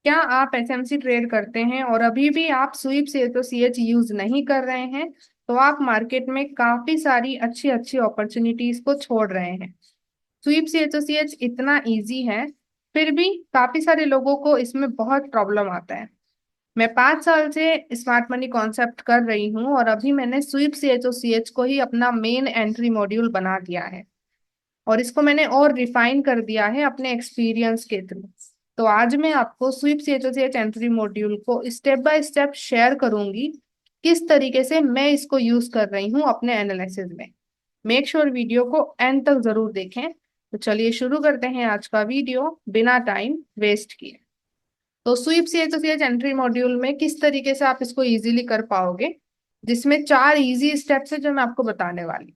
क्या आप SMC trade करते हैं और अभी भी आप sweep C H O C H use नहीं कर रहे हैं, तो आप मार्केट में काफी सारी अच्छी अच्छी अपॉर्चुनिटीज को छोड़ रहे हैं। Sweep C H O C H इतना इजी है, फिर भी काफी सारे लोगों को इसमें बहुत प्रॉब्लम आता है। मैं 5 साल से स्मार्ट मनी कॉन्सेप्ट कर रही हूँ और अभी मैंने sweep C H O C H को ही अपना मेन एंट्री मॉड्यूल बना दिया है और इसको मैंने और रिफाइन कर दिया है अपने एक्सपीरियंस के थ्रू। तो आज मैं आपको स्वीप सीएचओसीएच एंट्री मॉड्यूल को स्टेप बाय स्टेप शेयर करूंगी, किस तरीके से मैं इसको यूज कर रही हूँ अपने एनालिसिस में। मेक श्योर वीडियो को एंड तक जरूर देखें। तो चलिए शुरू करते हैं आज का वीडियो बिना टाइम वेस्ट किए। तो स्वीप सीएचओसीएच एंट्री मॉड्यूल में किस तरीके से आप इसको इजीली कर पाओगे, जिसमें 4 इजी स्टेप्स है जो मैं आपको बताने वाली।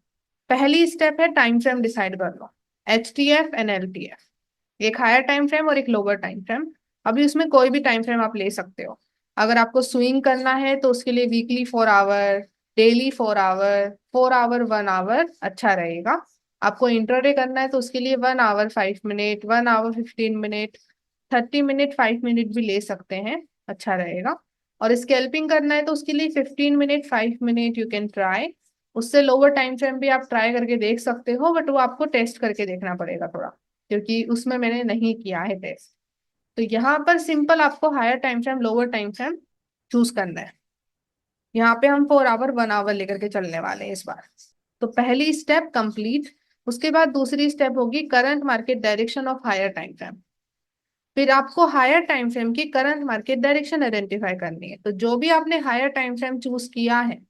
पहली स्टेप है टाइम फ्रेम डिसाइड कर लो। HTF एंड LTF, एक हायर टाइम फ्रेम और एक लोअर टाइम फ्रेम। अभी उसमें कोई भी टाइम फ्रेम आप ले सकते हो। अगर आपको स्विंग करना है तो उसके लिए weekly 4 hour, daily 4 hour, 4 hour 1 hour अच्छा रहेगा। आपको इंट्राडे करना है तो उसके लिए 1 hour 5 minute, 1 hour 15 minute, 30 minute 5 minute भी ले सकते हैं, अच्छा रहेगा। और स्केल्पिंग करना है तो उसके लिए 15 minute 5 minute you can try. उससे लोअर टाइम फ्रेम भी आप ट्राई करके देख सकते हो, बट वो आपको टेस्ट करके देखना पड़ेगा थोड़ा, क्योंकि उसमें मैंने नहीं किया है टेस्ट। तो यहाँ पर सिंपल आपको higher time frame lower time frame choose करना है। यहाँ पे हम 4 आवर 1 आवर लेकर के चलने वाले हैं इस बार। तो पहली स्टेप कंप्लीट। उसके बाद दूसरी स्टेप होगी current market direction of higher time frame. फिर आपको हायर टाइम फ्रेम की करंट मार्केट डायरेक्शन आइडेंटिफाई करनी है। तो जो भी आपने हायर टाइम फ्रेम चूज किया है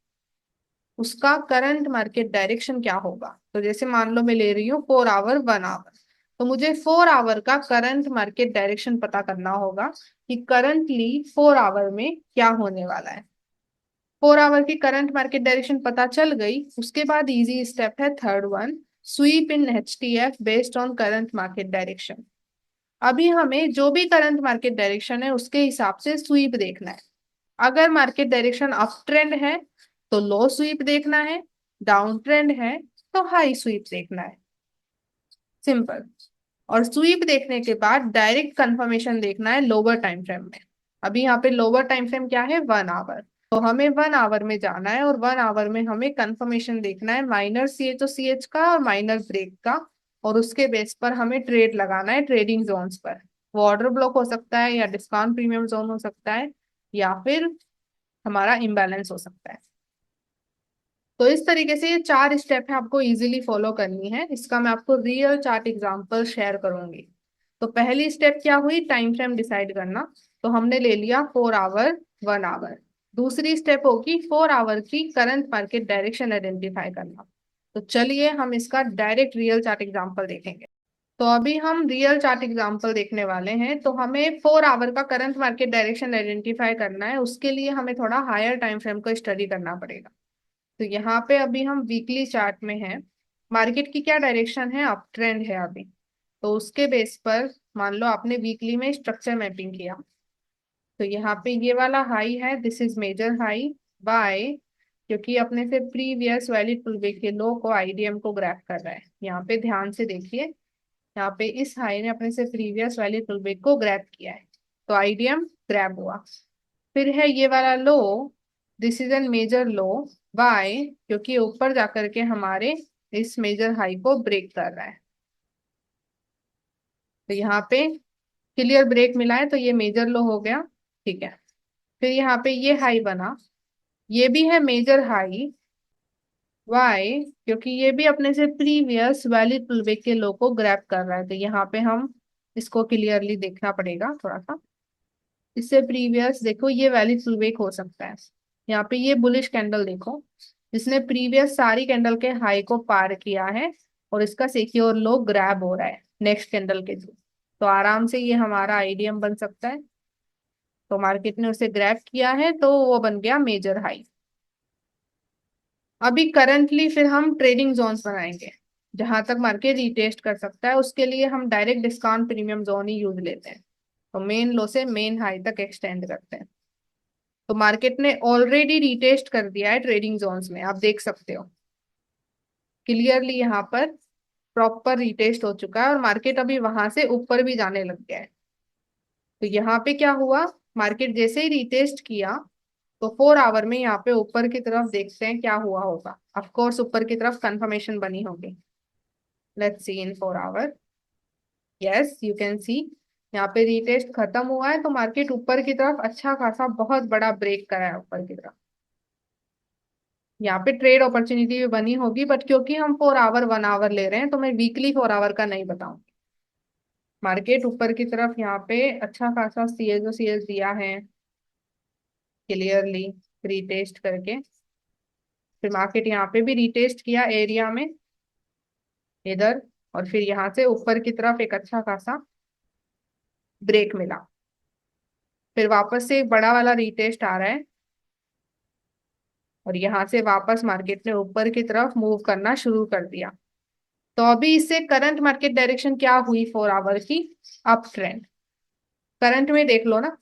उसका करंट मार्केट डायरेक्शन क्या होगा। तो जैसे मान लो मैं ले रही हूँ 4 आवर 1 आवर, तो मुझे 4 आवर का करंट मार्केट डायरेक्शन पता करना होगा कि करंटली 4 आवर में क्या होने वाला है। 4 आवर की करंट मार्केट डायरेक्शन पता चल गई, उसके बाद इजी स्टेप है third one, sweep in HTF based on current market direction. अभी हमें जो भी करंट मार्केट डायरेक्शन है उसके हिसाब से स्वीप देखना है। अगर मार्केट डायरेक्शन अप ट्रेंड है तो लो स्वीप देखना है, डाउन ट्रेंड है तो हाई स्वीप देखना है। सिंपल। और स्वीप देखने के बाद डायरेक्ट कंफर्मेशन देखना है लोअर टाइम फ्रेम में। अभी यहाँ पे लोअर टाइम फ्रेम क्या है, 1 आवर। तो हमें 1 आवर में जाना है और 1 आवर में हमें कंफर्मेशन देखना है माइनर CHO CH का और माइनर ब्रेक का। और उसके बेस पर हमें ट्रेड लगाना है ट्रेडिंग जोन्स पर। वो ऑर्डर ब्लॉक हो सकता है या डिस्काउंट प्रीमियम जोन हो सकता है या फिर हमारा इम्बैलेंस हो सकता है। तो इस तरीके से ये 4 स्टेप है, आपको इजीली फॉलो करनी है। इसका मैं आपको रियल चार्ट एग्जांपल शेयर करूंगी। तो पहली स्टेप क्या हुई, टाइम फ्रेम डिसाइड करना। तो हमने ले लिया 4 आवर 1 आवर। दूसरी स्टेप होगी 4 आवर की करंट मार्केट डायरेक्शन आइडेंटिफाई करना। तो चलिए हम इसका डायरेक्ट रियल चार्ट एग्जांपल देखेंगे। तो अभी हम रियल चार्ट एग्जांपल देखने वाले हैं। तो हमें 4 आवर का करंट मार्केट डायरेक्शन आइडेंटिफाई करना है, उसके लिए हमें थोड़ा हायर टाइम फ्रेम को स्टडी करना पड़ेगा। तो यहाँ पे अभी हम वीकली चार्ट में हैं। मार्केट की क्या डायरेक्शन है, अप ट्रेंड है अभी। तो उसके बेस पर मान लो आपने वीकली में स्ट्रक्चर मैपिंग किया। तो यहाँ पे ये वाला हाई है, this is major high. Buy, क्योंकि अपने से प्रीवियस वैलिड पुलबैक के लो को IDM को ग्रैब कर रहा है। यहाँ पे ध्यान से देखिए, यहाँ पे इस हाई ने अपने से प्रीवियस वैलिड पुलबैक को ग्रैब किया है, तो IDM ग्रैब हुआ। फिर है ये वाला low, this is an major low. Buy, क्योंकि ऊपर जाकर के हमारे इस मेजर हाई को ब्रेक कर रहा है। तो यहाँ पे क्लियर ब्रेक मिला है तो ये मेजर लो हो गया। ठीक है। फिर यहाँ पे ये हाई बना, ये भी है मेजर हाई। वाई, क्योंकि ये भी अपने से प्रीवियस वैलिड पुलबैक के लो को ग्रैब कर रहा है। तो यहाँ पे हम इसको क्लियरली देखना पड़ेगा थोड़ा सा। इससे प्रीवियस देखो ये वैलिड पुलबैक हो सकता है। यहाँ पे ये बुलिश कैंडल देखो, जिसने प्रीवियस सारी कैंडल के हाई को पार किया है और इसका सिक्योर लो ग्रैब हो रहा है नेक्स्ट कैंडल के थ्रू। तो आराम से ये हमारा IDM बन सकता है। तो मार्केट ने उसे ग्रैब किया है तो वो बन गया मेजर हाई। अभी करंटली फिर हम ट्रेडिंग जोन्स बनाएंगे। जहां तक मार्केट रीटेस्ट कर सकता है उसके लिए हम डायरेक्ट डिस्काउंट प्रीमियम जोन ही यूज लेते हैं। तो मेन लो से मेन हाई तक एक्सटेंड करते हैं। तो मार्केट ने ऑलरेडी रिटेस्ट कर दिया है ट्रेडिंग जोन्स में, आप देख सकते हो क्लियरली यहाँ पर प्रॉपर रिटेस्ट हो चुका है और मार्केट अभी वहां से ऊपर भी जाने लग गया है। तो यहाँ पे क्या हुआ, मार्केट जैसे ही रिटेस्ट किया तो 4 आवर में यहाँ पे ऊपर की तरफ देखते हैं क्या हुआ होगा। ऑफ कोर्स ऊपर की तरफ कंफर्मेशन बनी होगी। Let's see in 4 hour. Yes you can see यहाँ पे रिटेस्ट खत्म हुआ है तो मार्केट ऊपर की तरफ अच्छा खासा बहुत बड़ा ब्रेक करा है ऊपर की तरफ। यहाँ पे ट्रेड अपॉर्चुनिटी भी बनी होगी, बट क्योंकि हम 4 आवर 1 आवर ले रहे हैं तो मैं वीकली 4 आवर का नहीं बताऊंगी। मार्केट ऊपर की तरफ यहाँ पे अच्छा खासा सीएस दिया है क्लियरली रिटेस्ट करके। फिर मार्केट यहाँ पे भी रिटेस्ट किया एरिया में इधर, और फिर यहाँ से ऊपर की तरफ एक अच्छा खासा ब्रेक मिला। फिर वापस से एक बड़ा वाला रिटेस्ट आ रहा है और यहाँ से वापस मार्केट ने ऊपर की तरफ मूव करना शुरू कर दिया। तो अभी इससे करंट मार्केट डायरेक्शन क्या हुई 4 आवर की, अप ट्रेंड। करंट में देख लो ना,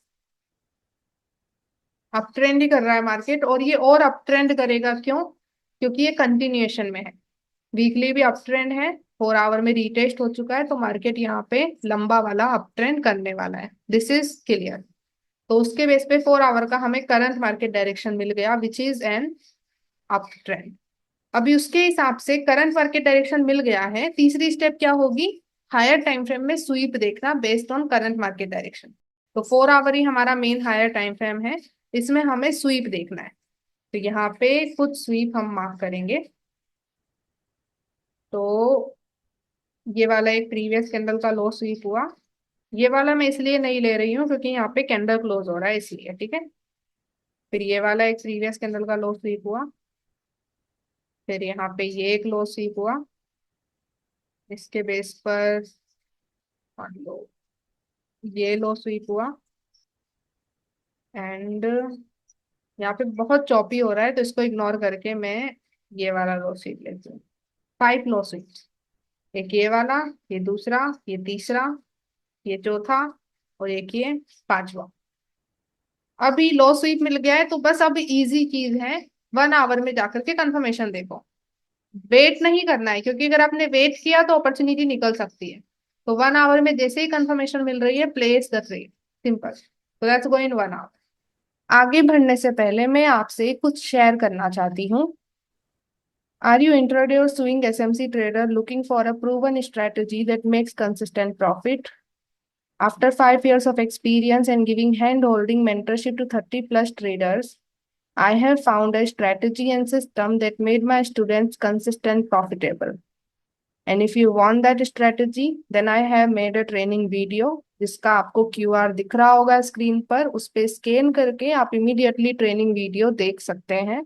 अप ट्रेंड ही कर रहा है मार्केट, और ये और अप ट्रेंड करेगा। क्यों? क्योंकि ये कंटिन्यूएशन में है। वीकली भी अप ट्रेंड है, 4 आवर में रिटेस्ट हो चुका है, तो मार्केट यहाँ पे लंबा वाला अप ट्रेंड करने वाला है। This is clear. तो उसके बेस पे 4 आवर का हमें करंट मार्केट डायरेक्शन मिल गया which is an up trend. अभी उसके हिसाब से करंट मार्केट डायरेक्शन मिल गया है, तीसरी स्टेप क्या होगी, हायर टाइम फ्रेम में स्वीप देखना based on current market direction. तो 4 आवर ही हमारा मेन हायर टाइम फ्रेम है, इसमें हमें स्वीप देखना है। तो यहाँ पे कुछ स्वीप हम मार्क करेंगे। तो ये वाला एक प्रीवियस कैंडल का लो स्वीप हुआ। ये वाला मैं इसलिए नहीं ले रही हूँ क्योंकि यहाँ पे कैंडल क्लोज हो रहा है इसलिए, ठीक है। फिर ये वाला एक प्रीवियस कैंडल का लो स्वीप हुआ। फिर यहाँ पे ये एक लो स्वीप हुआ, इसके बेस पर मान लो ये लो स्वीप हुआ। एंड यहाँ पे बहुत चॉपी हो रहा है तो इसको इग्नोर करके मैं ये वाला लो स्वीप लेती हूँ। 5 लो स्वीप, एक ये वाला, ये दूसरा, ये तीसरा, ये चौथा, और एक ये पांचवा। अभी लो स्वीप मिल गया है तो बस अब इजी चीज है, 1 आवर में जाकर के कंफर्मेशन देखो। वेट नहीं करना है क्योंकि अगर आपने वेट किया तो अपॉर्चुनिटी निकल सकती है। तो 1 आवर में जैसे ही कंफर्मेशन मिल रही है प्लेस द ट्रेड, सिंपल। तो लेट्स गो इन 1 आवर। आगे बढ़ने से पहले मैं आपसे कुछ शेयर करना चाहती हूँ। Are you introduce doing SMC trader looking for a proven strategy that makes consistent profit? After 5 years of experience and giving hand-holding mentorship to 30 plus traders, I have found a strategy and system that made my students consistent profitable. And if you want that strategy, then I have made a training video जिसका आपको QR दिख रहा होगा screen पर, उस पे scan करके आप इमीडिएटली ट्रेनिंग वीडियो देख सकते हैं,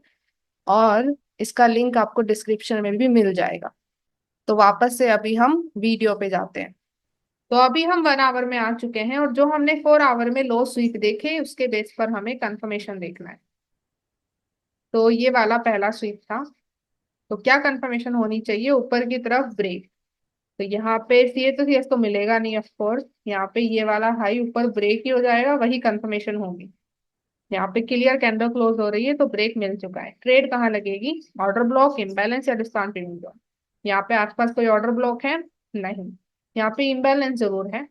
और इसका लिंक आपको डिस्क्रिप्शन में भी मिल जाएगा। तो वापस से अभी हम वीडियो पे जाते हैं। तो अभी हम 1 आवर में आ चुके हैं और जो हमने 4 आवर में लो स्वीप देखे उसके बेस पर हमें कंफर्मेशन देखना है। तो ये वाला पहला स्वीप था, तो क्या कंफर्मेशन होनी चाहिए, ऊपर की तरफ ब्रेक। तो यहाँ पे सीएस तो मिलेगा नहीं ऑफ कोर्स, यहाँ पे ये वाला हाई ऊपर ब्रेक ही हो जाएगा, वही कंफर्मेशन होगी। यहाँ पे क्लियर कैंडल क्लोज हो रही है तो ब्रेक मिल चुका है। ट्रेड कहाँ लगेगी, ऑर्डर ब्लॉक, इम्बैलेंस या डिस्काउंट ट्रेडिंग जोन। यहाँ पे आसपास कोई ऑर्डर ब्लॉक है नहीं, यहाँ पे इम्बैलेंस जरूर है।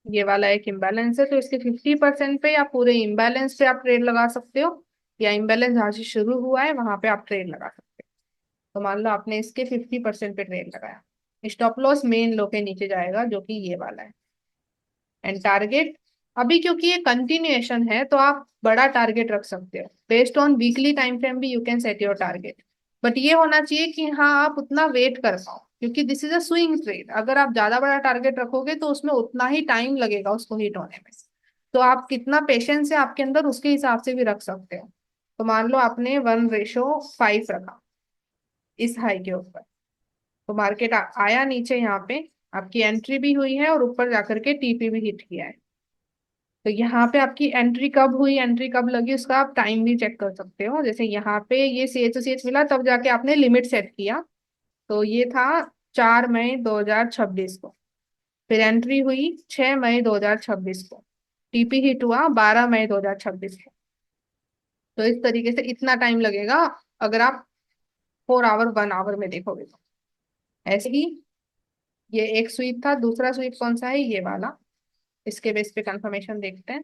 ये वाला एक इम्बैलेंस है तो इसके 50% पे या पूरे इम्बैलेंस पे आप ट्रेड लगा सकते हो, या इम्बैलेंस जहाँ से शुरू हुआ है वहां पे आप ट्रेड लगा सकते हो। तो मान लो आपने इसके 50% पे ट्रेड लगाया, स्टॉप लॉस मेन लो के नीचे जाएगा जो कि ये वाला है। एंड टारगेट, अभी क्योंकि ये कंटिन्यूएशन है तो आप बड़ा टारगेट रख सकते हो, based on weekly time frame भी you can set your target. But ये होना चाहिए कि हाँ आप उतना वेट कर पाओ, क्योंकि this is a swing trade. अगर आप ज्यादा बड़ा टारगेट रखोगे तो उसमें उतना ही टाइम लगेगा उसको हिट होने में। तो आप कितना पेशेंस है आपके अंदर उसके हिसाब से भी रख सकते हो। तो मान लो आपने 1:5 रखा इस हाई के ऊपर, तो मार्केट आया नीचे, यहाँ पे आपकी एंट्री भी हुई है और ऊपर जाकर के टीपी भी हिट किया है। तो यहाँ पे आपकी एंट्री कब हुई, एंट्री कब लगी, उसका आप टाइम भी चेक कर सकते हो। जैसे यहाँ पे ये CH मिला तब जाके आपने लिमिट सेट किया, तो ये था 4 मई 2026 को। फिर एंट्री हुई 6 मई 2026 को, टीपी हिट हुआ 12 मई 2026 को। तो इस तरीके से इतना टाइम लगेगा अगर आप 4 आवर 1 आवर में देखोगे तो। ऐसे ही ये एक स्वीप था, दूसरा स्वीप कौन सा है, ये वाला। इसके बेस पे कंफर्मेशन देखते हैं।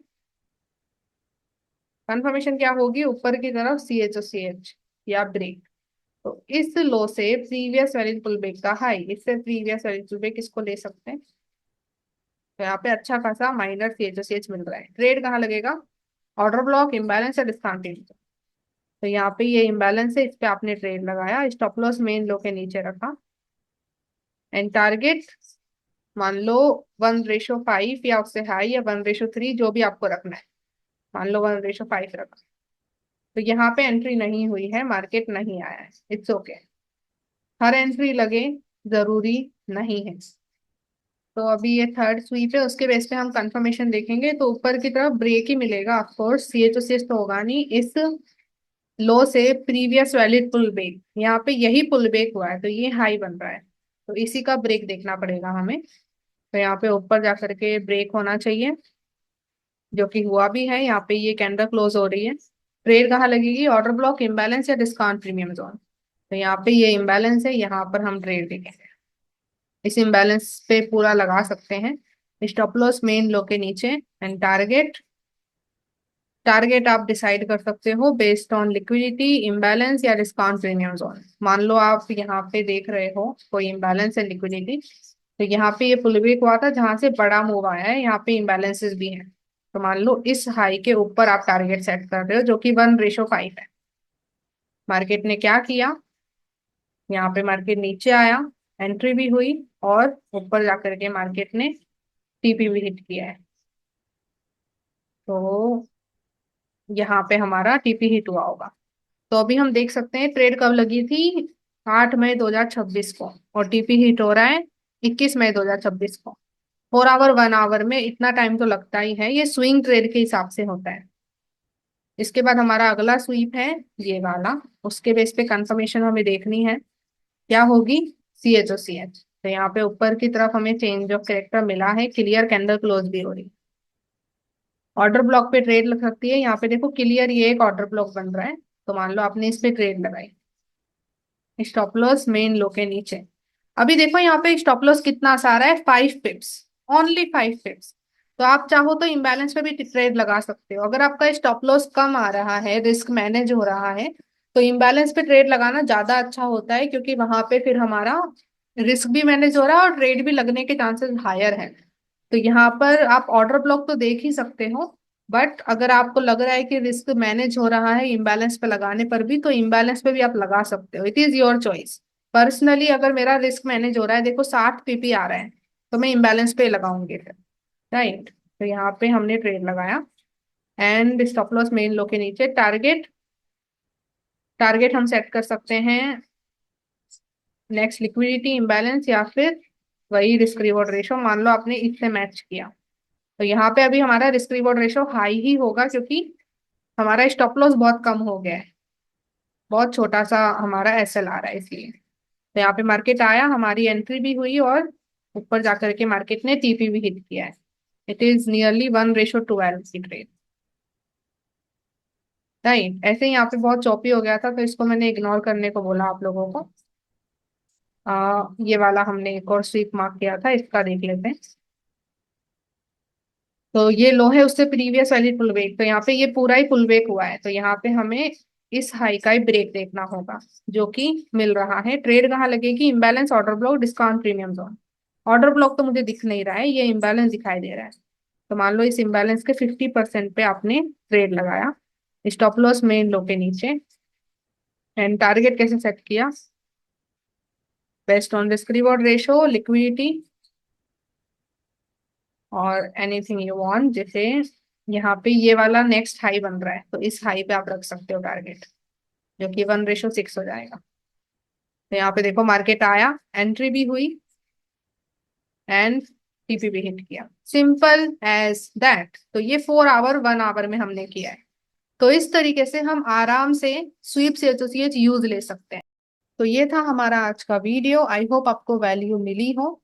कंफर्मेशन क्या होगी, ऊपर की तरफ C H O C H या ब्रेक। तो इस लो से प्रीवियस वैलिड पुल बैक का हाई, इससे प्रीवियस वैलिड पुल बैक किसको ले सकते हैं। तो यहाँ पे अच्छा खासा minor C H O C H मिल रहा है। ट्रेड कहाँ लगेगा, ऑर्डर ब्लॉक, इम्बैलेंस या डिस्काउंटिंग। तो यहाँ पे ये इम्बैलेंस है, इस पे आपने ट्रेड लगाया, स्टॉप लॉस मेन लो के नीचे रखा, एंड टारगेट मान लो 1:5 या उससे हाई या 1:3 जो भी आपको रखना है। मान लो 1:5 रखा। तो यहाँ पे एंट्री नहीं हुई है, मार्केट नहीं आया है, इट्स ओके। हर एंट्री लगे जरूरी नहीं है। तो अभी ये थर्ड स्वीप है, उसके बेस पे हम कंफर्मेशन देखेंगे। तो ऊपर की तरफ ब्रेक ही मिलेगा of course, C H O C H तो होगा नहीं। इस लो से प्रीवियस वैलिड पुल बैक, यहाँ पे यही पुल बैक हुआ है तो ये हाई बन रहा है, तो इसी का ब्रेक देखना पड़ेगा हमें। तो यहाँ पे ऊपर जा करके ब्रेक होना चाहिए, जो कि हुआ भी है। यहाँ पे ये कैंडल क्लोज हो रही है। ट्रेड कहाँ लगेगी, ऑर्डर ब्लॉक, इम्बैलेंस या डिस्काउंट प्रीमियम जोन। तो यहाँ पे ये इम्बैलेंस है, यहाँ पर हम ट्रेड देखेंगे। इस इम्बैलेंस पे पूरा लगा सकते हैं। स्टॉप लॉस मेन लो के नीचे, एंड टारगेट, टारगेट आप डिसाइड कर सकते हो बेस्ड ऑन लिक्विडिटी, इम्बैलेंस या डिस्काउंट प्रीमियम जोन। मान लो आप यहाँ पे देख रहे हो कोई इम्बैलेंस है लिक्विडिटी, तो यहाँ पे ये पुल बैक हुआ था जहां से बड़ा मूव आया है, यहाँ पे इम्बैलेंसेस भी हैं। तो मान लो इस हाई के ऊपर आप टारगेट सेट कर रहे हो, जो कि 1:5 है। मार्केट ने क्या किया, यहाँ पे मार्केट नीचे आया, एंट्री भी हुई, और ऊपर जाकर के मार्केट ने टीपी भी हिट किया है। तो यहाँ पे हमारा टीपी हिट हुआ होगा। तो अभी हम देख सकते हैं ट्रेड कब लगी थी, 8 मई 2026 को, और टीपी हिट हो रहा है 21 मई 2026 को। 4 आवर 1 आवर में इतना टाइम तो लगता ही है, ये स्विंग ट्रेड के हिसाब से होता है। इसके बाद हमारा अगला स्वीप है ये वाला, उसके बेस पे कंफर्मेशन हमें देखनी है क्या होगी, सी एच ओ सी एच। तो यहाँ पे ऊपर की तरफ हमें चेंज ऑफ कैरेक्टर मिला है, क्लियर कैंडल क्लोज भी हो रही है। ऑर्डर ब्लॉक पे ट्रेड लग सकती है, यहाँ पे देखो क्लियर ये एक ऑर्डर ब्लॉक बन रहा है। तो मान लो आपने इस पे ट्रेड लगाई, स्टॉप लॉस मेन लो के नीचे। अभी देखो यहाँ पे स्टॉप लॉस कितना सा आ रहा है, 5 पिप्स, ओनली 5 पिप्स। तो आप चाहो तो इम्बैलेंस पे भी ट्रेड लगा सकते हो। अगर आपका स्टॉप लॉस कम आ रहा है, रिस्क मैनेज हो रहा है, तो इम्बैलेंस पे ट्रेड लगाना ज्यादा अच्छा होता है, क्योंकि वहां पे फिर हमारा रिस्क भी मैनेज हो रहा है और ट्रेड भी लगने के चांसेस हायर है। तो यहाँ पर आप ऑर्डर ब्लॉक तो देख ही सकते हो, बट अगर आपको लग रहा है कि रिस्क मैनेज हो रहा है इम्बैलेंस पे लगाने पर भी, तो इम्बैलेंस पे भी आप लगा सकते हो, it is your choice. Personally अगर मेरा रिस्क मैनेज हो रहा है, देखो 60 पीपी आ रहा है, तो मैं इम्बैलेंस पे लगाऊंगी फिर, राइट। तो यहाँ पे हमने ट्रेड लगाया, एंड स्टॉप लॉस मेन लो के नीचे। टारगेट, टारगेट हम सेट कर सकते हैं नेक्स्ट लिक्विडिटी, इम्बैलेंस, या फिर वही रिस्क रिवॉर्ड रेशो। मान लो आपने इससे मैच किया, तो यहाँ पे अभी हमारा रिस्क रिवॉर्ड रेशो हाई ही होगा, क्योंकि हमारा स्टॉप लॉस बहुत कम हो गया है, बहुत छोटा सा हमारा एसएल आ रहा है इसलिए। तो यहाँ पे मार्केट आया, हमारी एंट्री भी हुई, और ऊपर जाकर के मार्केट ने टीपी भी हिट किया है। इट इज नियरली 1:12 की ट्रेड, राइट। ऐसे ही यहाँ पे बहुत चौपी हो गया था, तो इसको मैंने इग्नोर करने को बोला आप लोगों को। ये वाला हमने एक और स्वीप मार्क किया था, इसका देख लेते हैं। तो ये लो है उससे प्रीवियस वाली पुल बैक, तो यहाँ पे ये पूरा ही पुल बैक हुआ है, तो यहाँ पे हमें इस हाई का ही ब्रेक देखना होगा, जो कि मिल रहा है। ट्रेड कहाँ लगेगी, imbalance, order block, discount premium zone. Order block तो मुझे दिख नहीं रहा है, ये इम्बैलेंस दिखाई दे रहा है। तो मान लो इस इम्बैलेंस के 50% पे आपने ट्रेड लगाया, स्टॉप लॉस मेन लो के नीचे, एंड टारगेट कैसे सेट किया, based on risk reward ratio, liquidity, और एनीथिंग यू वांट। जैसे यहाँ पे ये वाला नेक्स्ट हाई बन रहा है, तो इस हाई पे आप रख सकते हो टारगेट, जो कि 1:6 हो जाएगा। तो यहाँ पे देखो मार्केट आया, एंट्री भी हुई, एंड टीपी भी हिट किया, सिंपल एज दैट। तो ये 4 आवर 1 आवर में हमने किया है। तो इस तरीके से हम आराम से स्वीप से एसोसिएट यूज ले सकते हैं। तो ये था हमारा आज का वीडियो, आई होप आपको वैल्यू मिली हो।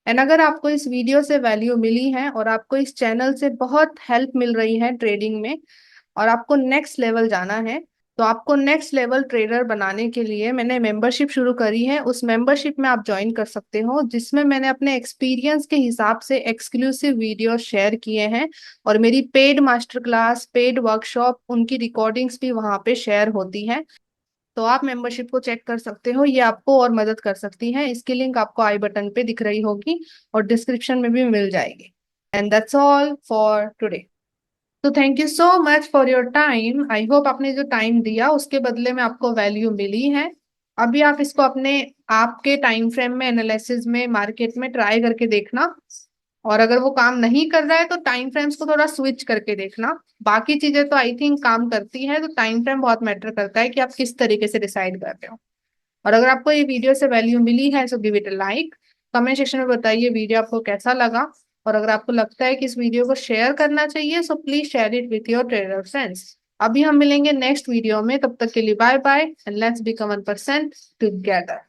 एंड अगर आपको इस वीडियो से वैल्यू मिली है, और आपको इस चैनल से बहुत हेल्प मिल रही है ट्रेडिंग में, और आपको नेक्स्ट लेवल जाना है, तो आपको नेक्स्ट लेवल ट्रेडर बनाने के लिए मैंने मेंबरशिप शुरू करी है। उस मेंबरशिप में आप ज्वाइन कर सकते हो, जिसमें मैंने अपने एक्सपीरियंस के हिसाब से एक्सक्लूसिव वीडियो शेयर किए हैं और मेरी paid master class, paid workshop, उनकी रिकॉर्डिंग्स भी वहां पे शेयर होती हैं। तो आप मेंबरशिप को चेक कर सकते हो, ये आपको और मदद कर सकती है। इसकी लिंक आपको आई बटन पे दिख रही होगी और डिस्क्रिप्शन में भी मिल जाएगी। And that's all for today. तो thank you so much for your time. I hope आपने जो टाइम दिया उसके बदले में आपको वैल्यू मिली है। अभी आप इसको अपने आपके टाइम फ्रेम में, एनालिसिस में, मार्केट में ट्राई करके देखना। और अगर वो काम नहीं कर रहा है तो टाइम फ्रेम्स को थोड़ा स्विच करके देखना। बाकी चीजें तो आई थिंक काम करती है, तो टाइम फ्रेम बहुत मैटर करता है कि आप किस तरीके से डिसाइड कर रहे हो। और अगर आपको ये वीडियो से वैल्यू मिली है so give it a like. Comment section में बताइए वीडियो आपको कैसा लगा। और अगर आपको लगता है कि इस वीडियो को शेयर करना चाहिए so please share it with your trader friends. अभी हम मिलेंगे नेक्स्ट वीडियो में, तब तक के लिए bye bye and let's become 1% together.